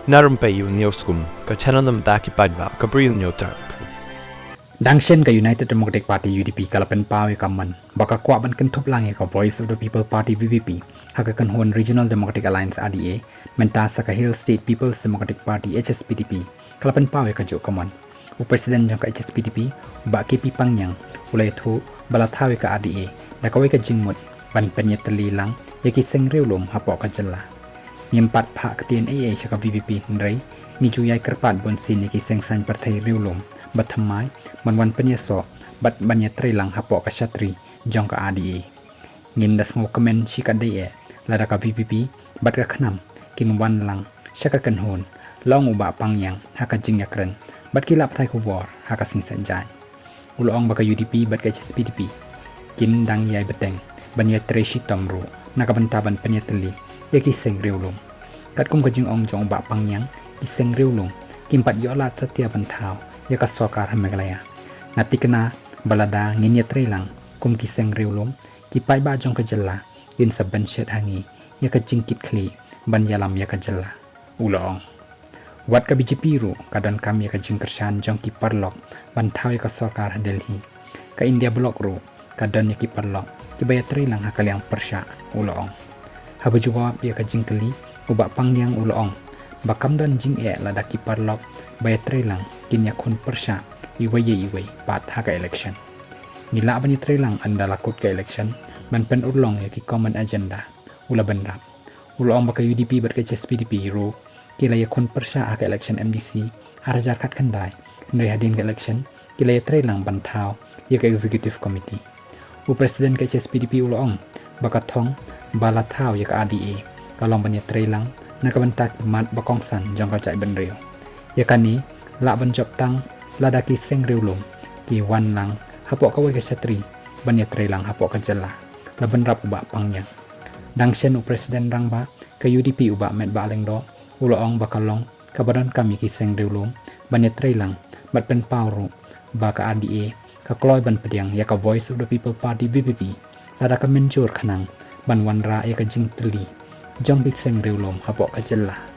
Narumpeyu Nioskum, Kachananam Daki Padva, Gabriel Nyotar. Dangshen ka United Democratic Party UDP kalapan pawi kaman baka kwa ban kan thop langi ka Voice of the People Party VPP haka kan hon Regional Democratic Alliance RDA menta sa ka Hill State People's Democratic Party HSPDP kalapan pawi ka jo kaman u President jang ka HSPDP ba KP Pangyang ulay thu balathawi ka RDA dakawai ka jingmut ban panyet lang yaki seng reulum hapo ka jalla Niempat pak ketien AA syaka VPP nrai ni juyai kerpat bon sin yaki seng san partai reulum Batamai, manwan penyeso, bat banyak trilang hapok ke syatri, jong ke ADA. Ngin das ngokemen syika DE, lada ka VPP, bat ka kenam, kin wan lang, syaka kenhun, long ubak pangyang, haka jing yakren, bat kilap thai ku war, haka sing sanjay. Ulong baka UDP, bat ka HSPDP, kin dang yai beteng, banyak treshi tomru, naka bentaban penyeteli, yaki seng riulung. Kat kum ka jing ong jong ubak pangyang, kiseng riulung, kimpat yolat setia bentau, ya ka sokar hameglaya ngati kena balada nginya trilang kum kiseng riulum ki pai ba jong ka jella yin saban shet hangi ya ka jingkit kli ban yalam ya ka jella ulong wat ka BJP ru kadan kami ya ka jingkershan jong ki parlok ban thau ya ka sokar Delhi ka India block ru kadan ya ki parlok ki baya trilang hakal yang persya ulong habu jawab ya ka jingkeli ubak pangyang ulong bakam dan jing lada ki parlok baya trilang kinya kon persya iway pat haka election nila bani trilang anda lakut ke election ban pen ulong ya ki common agenda ula benrap ulong baka UDP ber ke HSPDP ru kila ya kon persya haka election MDC arajar kat kendai nri hadin ke election kila ya trilang ban thau ya ke executive committee u presiden ke HSPDP ulong baka thong bala thau ya ke ADA kalong bani trilang nakabentak mat bakongsan jong ka cai benrio ya kani la ban job tang lada ki seng riulum ki wan lang hapok ka wai satri ban ya trelang hapok ka jella la ban rap uba pangnya dangshen u presiden rang ba ka UDP uba met ba leng do uloong bakalong kabaran kami ki seng riulum ban ya trelang bat pen pauru ba ka RDA ka kloy ban pediang ya ka Voice of the People Party VPP lada ka menjur khanang ban wan ra ya ka jing teli jong bit seng riulum hapok ka jella